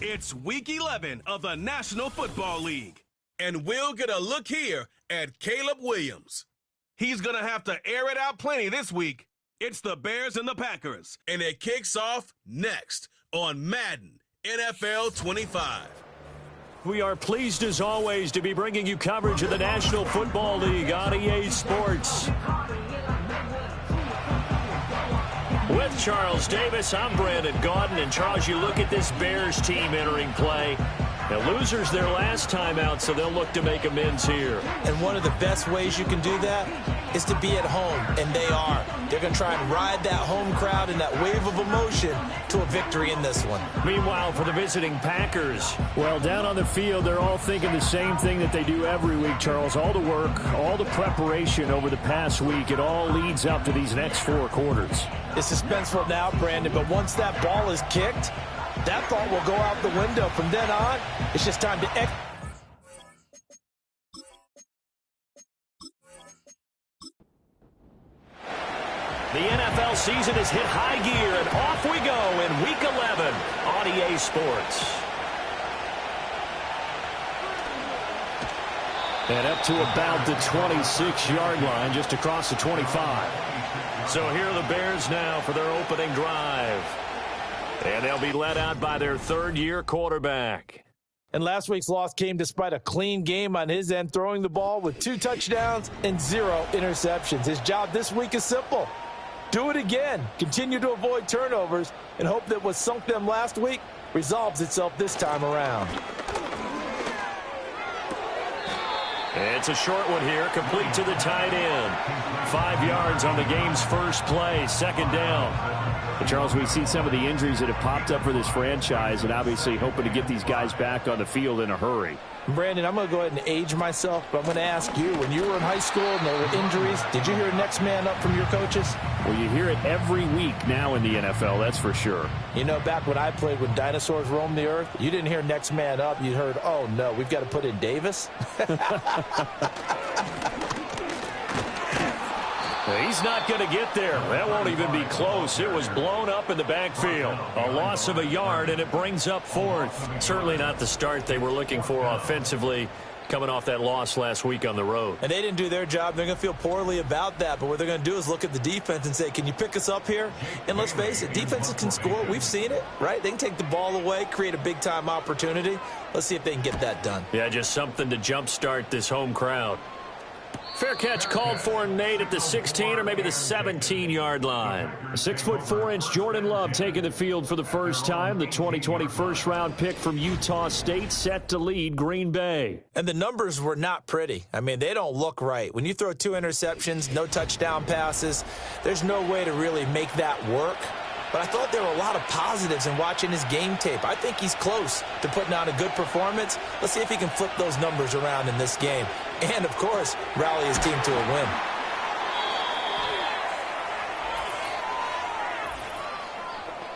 It's Week 11 of the National Football League. And we'll get a look here at Caleb Williams. He's going to have to air it out plenty this week. It's the Bears and the Packers. And it kicks off next on Madden NFL 25. We are pleased as always to be bringing you coverage of the National Football League on EA Sports. With Charles Davis, I'm Brandon Gaudin. And Charles, you look at this Bears team entering play. The losers their last time out, so they'll look to make amends here. And one of the best ways you can do that is to be at home, and they are. They're going to try and ride that home crowd and that wave of emotion to a victory in this one. Meanwhile, for the visiting Packers, well, down on the field, they're all thinking the same thing that they do every week, Charles. All the work, all the preparation over the past week, it all leads up to these next 4 quarters. It's suspenseful now, Brandon, but once that ball is kicked, that thought will go out the window. From then on, it's just time to The NFL season has hit high gear, and off we go in Week 11 on EA Sports. And up to about the 26-yard line, just across the 25. So here are the Bears now for their opening drive. And they'll be led out by their third-year quarterback. And last week's loss came despite a clean game on his end, throwing the ball with 2 touchdowns and 0 interceptions. His job this week is simple. Do it again. Continue to avoid turnovers and hope that what sunk them last week resolves itself this time around. It's a short one here, complete to the tight end. 5 yards on the game's first play, second down. And Charles, we see some of the injuries that have popped up for this franchise, and obviously hoping to get these guys back on the field in a hurry. Brandon, I'm going to go ahead and age myself, but I'm going to ask you, when you were in high school and there were injuries, did you hear next man up from your coaches? Well, you hear it every week now in the NFL, that's for sure. You know, back when I played when dinosaurs roamed the earth, you didn't hear next man up. You heard, oh, no, we've got to put in Davis. He's not going to get there. That won't even be close. It was blown up in the backfield. A loss of a yard, and it brings up 4th. Certainly not the start they were looking for offensively, coming off that loss last week on the road. And they didn't do their job. They're going to feel poorly about that. But what they're going to do is look at the defense and say, can you pick us up here? And let's face it, defenses can score. We've seen it, right? They can take the ball away, create a big-time opportunity. Let's see if they can get that done. Yeah, just something to jumpstart this home crowd. Fair catch called for, Nate, at the 16 or maybe the 17-yard line. 6'4" Jordan Love taking the field for the first time. The 2020 first-round pick from Utah State set to lead Green Bay. And the numbers were not pretty. I mean, they don't look right. When you throw 2 interceptions, no touchdown passes, there's no way to really make that work. But I thought there were a lot of positives in watching his game tape. I think he's close to putting on a good performance. Let's see if he can flip those numbers around in this game. And, of course, rally his team to a win.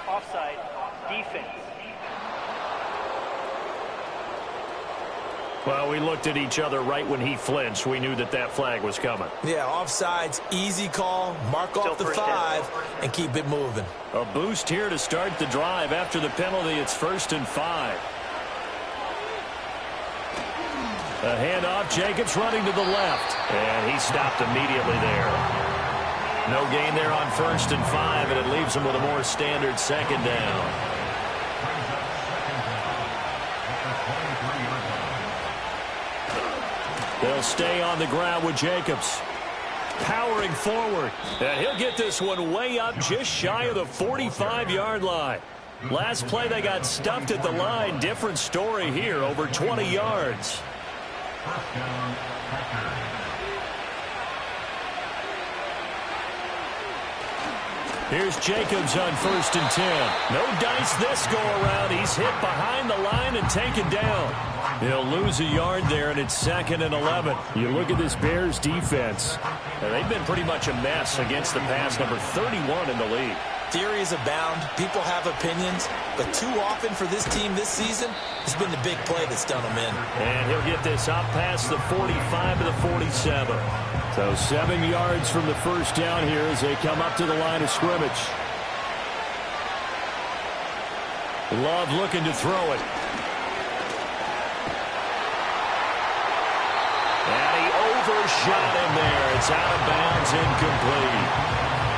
Offside, defense. Well, we looked at each other right when he flinched. We knew that that flag was coming. Yeah, offsides, easy call, mark off the 5, and keep it moving. A boost here to start the drive. After the penalty, it's 1st and 5. A handoff, Jacobs running to the left. And he stopped immediately there. No gain there on 1st and 5, and it leaves him with a more standard second down. They'll stay on the ground with Jacobs. Powering forward. And he'll get this one way up just shy of the 45-yard line. Last play they got stuffed at the line. Different story here, over 20 yards. Here's Jacobs on 1st and 10. No dice this go around. He's hit behind the line and taken down. He'll lose a yard there, and it's 2nd and 11. You look at this Bears defense. And they've been pretty much a mess against the pass, number 31 in the league. Theories abound. People have opinions. But too often for this team this season, it's been the big play that's done them in. And he'll get this up past the 45 to the 47. So 7 yards from the first down here as they come up to the line of scrimmage. Love looking to throw it. And he overshot him there. It's out of bounds, incomplete.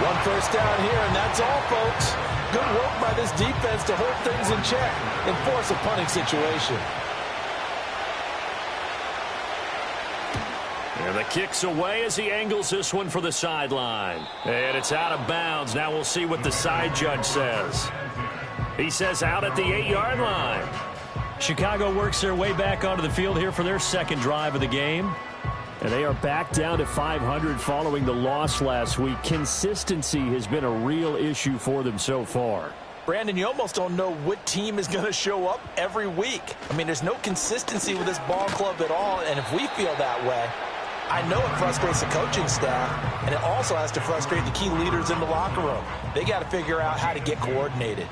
One first down here, and that's all, folks. Good work by this defense to hold things in check and force a punting situation. And the kick's away as he angles this one for the sideline. And it's out of bounds. Now we'll see what the side judge says. He says out at the 8-yard line. Chicago works their way back onto the field here for their second drive of the game. And they are back down to 500 following the loss last week. Consistency has been a real issue for them so far. Brandon, you almost don't know what team is going to show up every week. I mean, there's no consistency with this ball club at all, and if we feel that way, I know it frustrates the coaching staff, and it also has to frustrate the key leaders in the locker room. They got to figure out how to get coordinated.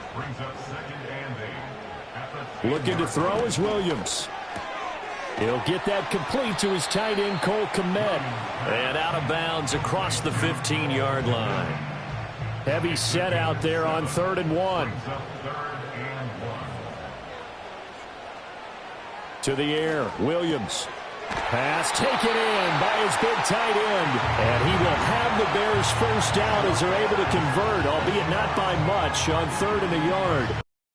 Looking to throw is Williams. He'll get that complete to his tight end, Cole Kmet. And out of bounds across the 15-yard line. Heavy set out there on 3rd and 1. To the air, Williams. Pass taken in by his big tight end. And he will have the Bears first down as they're able to convert, albeit not by much, on 3rd and a yard.